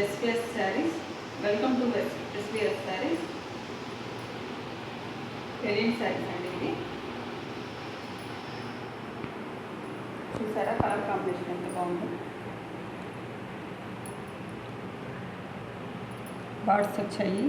SVS Sarees. Welcome to SVS Sarees. పెరియన్ saris అండి ఇది. చూసారా కలర్ కాంబినేషన్ ఎంత బాగుంది. బార్డ్స్ వచ్చాయి.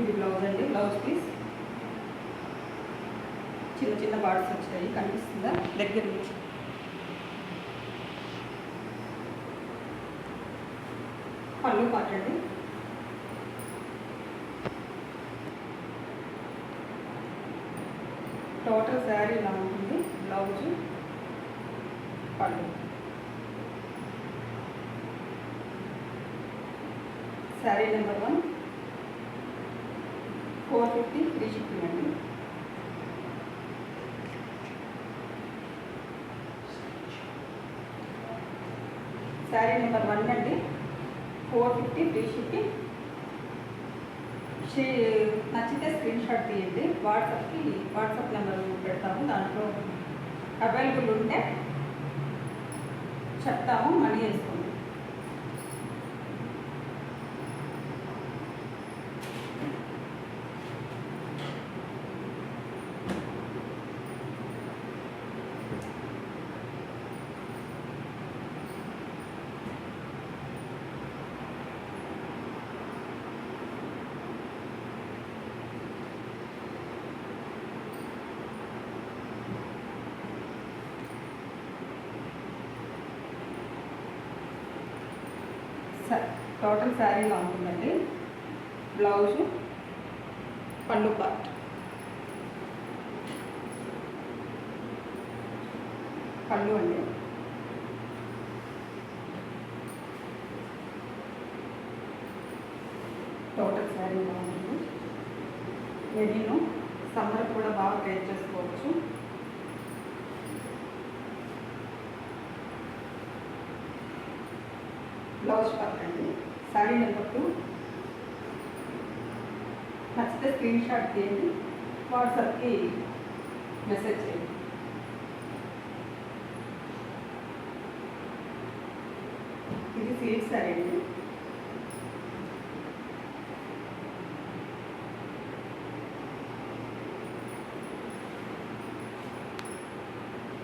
ఇది బ్లౌజ్ అండి. బ్లౌజ్ పీస్ చిన్న చిన్న బార్డ్స్ వచ్చాయి, కనిపిస్తుందా దగ్గర నుంచి. పళ్ళు పార్ట్ అండి. టోటల్ శారీ ఇలా ఉంటుంది. బ్లౌజు, పళ్ళు. శారీ నెంబర్ 1 450 ఫ్రీ షిప్పింగ్ అండి. శారీ నెంబర్ 1 అండి, 450 ఫ్రీ షిప్పింగ్. నచ్చితే స్క్రీన్ షాట్ తీయండి. వాట్సాప్ నెంబర్ పెడతాము. దాంట్లో అవైలబుల్ ఉంటే చెప్తాము, మనీ వేసుకోండి. టోటల్ శారీలా ఉంటుందండి. బ్లౌజు, పళ్ళు పార్ట్. పళ్ళు అండి. టోటల్ శారీ ఇలా ఉంటుంది. నేను సమ్మర్ కూడా బాగా ట్రై చేసుకోవచ్చు. బ్లౌజ్ పార్ట్ అండి. శారీ నెంబర్ 2. నచ్చితే స్క్రీన్ షాట్ తీయండి, వాట్సాప్కి మెసేజ్ చేయండి. ఇది సిల్క్ శారీ అండి.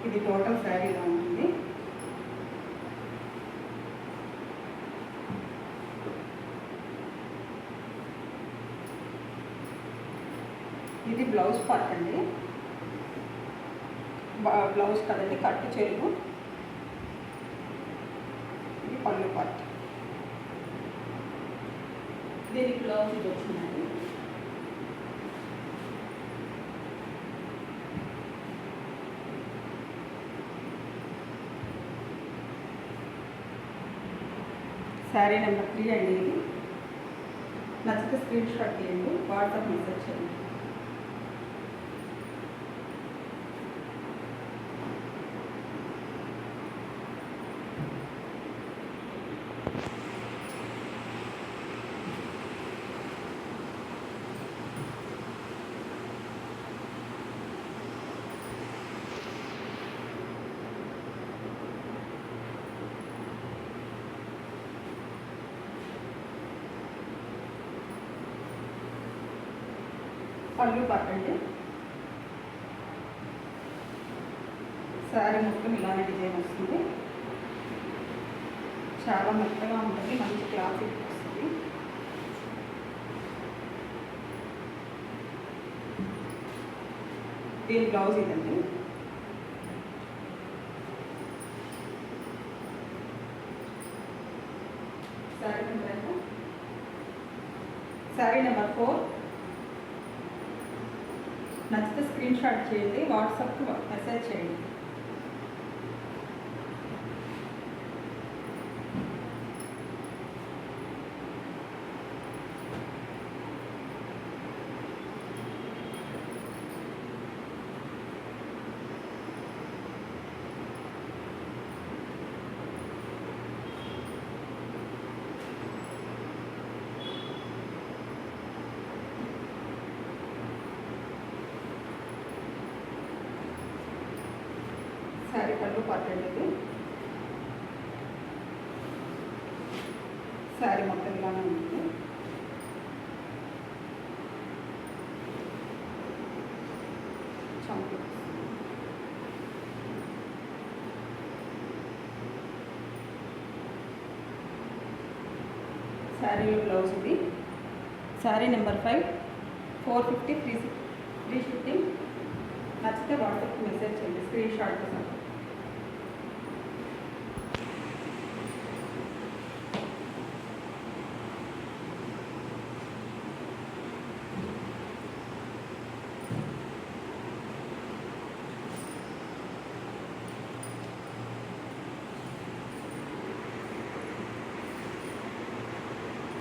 ఇది టోటల్ శారీలా ఉంటుంది. ఇది బ్లౌజ్ పార్ట్ అండి. బ్లౌజ్ కదండి, కట్టు చెరుగు. ఇది పళ్ళు పార్ట్. దీనికి బ్లౌజ్ ఇది వచ్చిందండి. శారీ నెంబర్ 3 అండి. ఇది నచ్చితే స్క్రీన్ షాట్ తీయండి, వాట్సాప్ మెసేజ్ చేయండి. పళ్ళు పట్టండి. శారీ మొత్తం ఇలానే డిజైన్ వస్తుంది. చాలా మెత్తగా ఉంటుంది, మంచి క్లాసిక్ వస్తుంది. దీని బ్లౌజ్ ఇదండి. శారీ నెంబర్ 4. నచ్చితే స్క్రీన్ షాట్ చేయండి, వాట్సాప్కి మెసేజ్ చేయండి. పళ్ళు పార్ట్ అండి ఇది. శారీ మొత్తం ఇలానే ఉంటుంది. చంపు శారీలో బ్లౌజ్ ఇది. Sari number 5, 450 free shipping. నచ్చితే వాట్సాప్కి మెసేజ్ చేయండి స్క్రీన్ షాట్ కోసం.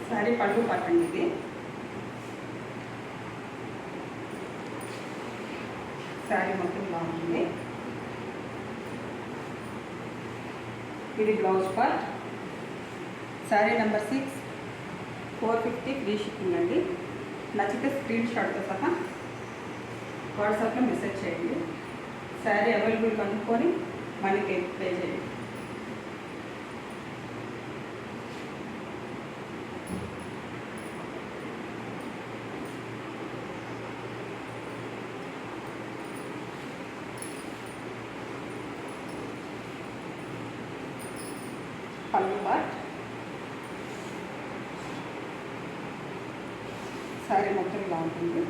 శారీ పళ్ళు పట్టండి ఇది. శారీ మొత్తం బాగుంటుంది. ఇది blouse part. Sari number 6, 450 free shipping అండి. నచ్చితే స్క్రీన్ షాట్తో సహా వాట్సాప్లో మెసేజ్ చేయండి. శారీ అవైలబుల్ కనుక్కొని మనకి పే చేయండి. పళ్ళు పార్ట్. శారీ మొత్తం ఇలా ఉంటుంది.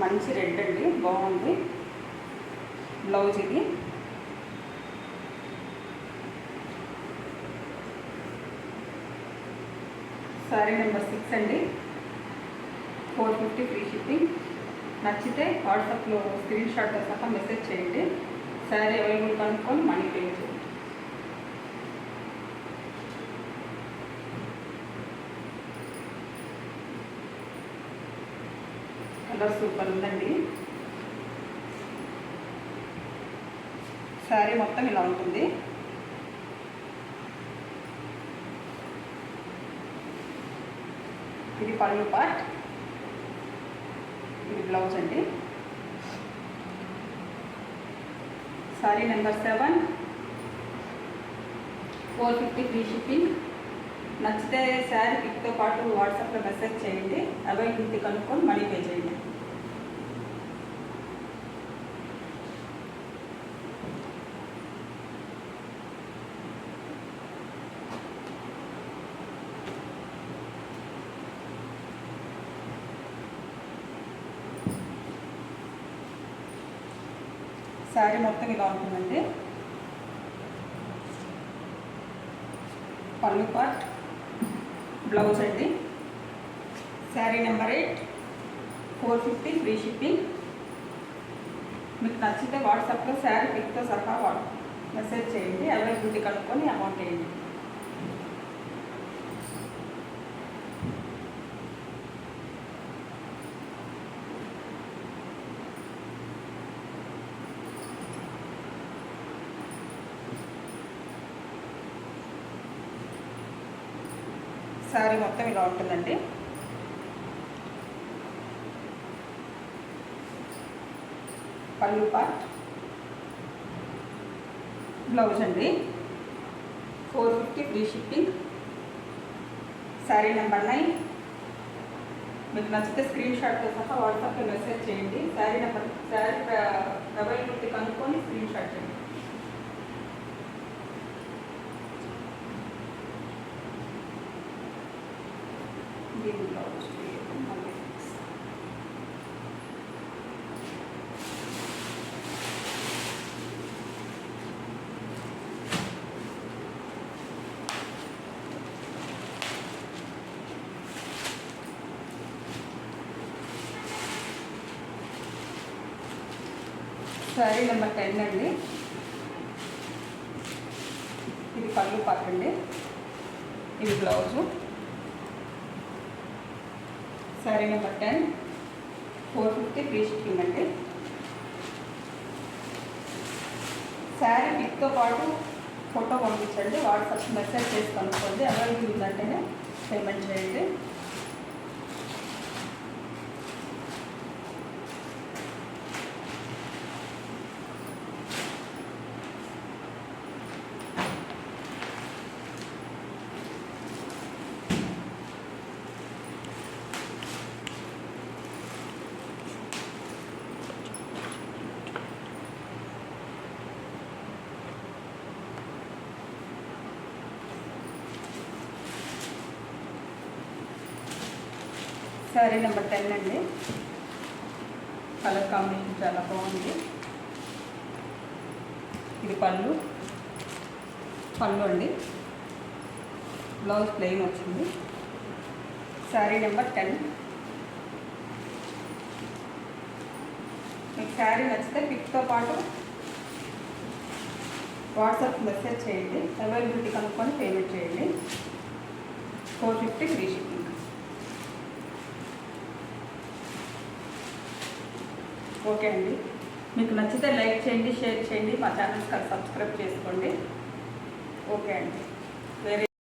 మంచి రెడ్ అండి, బాగుంది. బ్లౌజ్ ఇది. శారీ నెంబర్ 6 అండి, 450 ఫ్రీ షిప్పింగ్. నచ్చితే వాట్సాప్లో స్క్రీన్ షాట్తో సహా మెసేజ్ చేయండి. శారీ అవైలబుల్ కనుక్కొని మనీ పే చేయండి. కలర్ సూపర్ ఉందండి. శారీ మొత్తం ఇలా ఉంటుంది. ఇది పళ్ళు పార్ట్. ఇది బ్లౌజ్ అండి. Sari number 7, 450 free shipping. నచ్చితే శారీ పిక్తో పాటు వాట్సాప్లో మెసేజ్ చేయండి. అవైలబిలిటీ కనుక్కొని మనీ పే చేయండి. శారీ మొత్తం ఇలా ఉంటుందండి. పళ్ళు పార్ట్, బ్లౌజ్ అండి. Sari number 8, 450 free shipping. మీకు నచ్చితే వాట్సాప్లో శారీ పిక్తో సహా మెసేజ్ చేయండి. అవైలబిలిటీ కనుక్కొని అమౌంట్ వేయండి. శారీ మొత్తం ఇలా ఉంటుందండి. పళ్ళు పార్ట్, బ్లౌజ్ అండి. 450 ఫ్రీ షిప్పింగ్. శారీ నెంబర్ 9. మీకు నచ్చితే స్క్రీన్ షాట్తో సహా వాట్సాప్లో మెసేజ్ చేయండి. శారీ అవైలబిలిటీ కనుక్కొని స్క్రీన్ షాట్ చేయండి. బ్లౌజ్ శారీ నెంబర్ 10 అండి. ఇది పళ్ళు పార్ట్ అండి. ఇది blouse. Sari number 10, 450 free shipping అండి. శారీ పిక్తో పాటు ఫోటో పంపించండి. వాట్సాప్ మెసేజ్ చేసి కనుక్కోండి. అవైలబుల్ ఉందంటేనే పేమెంట్ చేయండి. శారీ నెంబర్ 10 అండి. కలర్ కాంబినేషన్ చాలా బాగుంది. ఇది పళ్ళు అండి. బ్లౌజ్ ప్లెయిన్ వచ్చింది. శారీ నెంబర్ 10. మీకు శారీ నచ్చితే పిక్తో పాటు వాట్సాప్ మెసేజ్ చేయండి. అవైలబిలిటీ కనుక్కొని పేమెంట్ చేయండి. 450 ఫ్రీ షిప్పింగ్. ఓకే అండి. మీకు నచ్చితే లైక్ చేయండి, షేర్ చేయండి, మా ఛానల్కి సబ్స్క్రైబ్ చేసుకోండి. ఓకే అండి. వేరే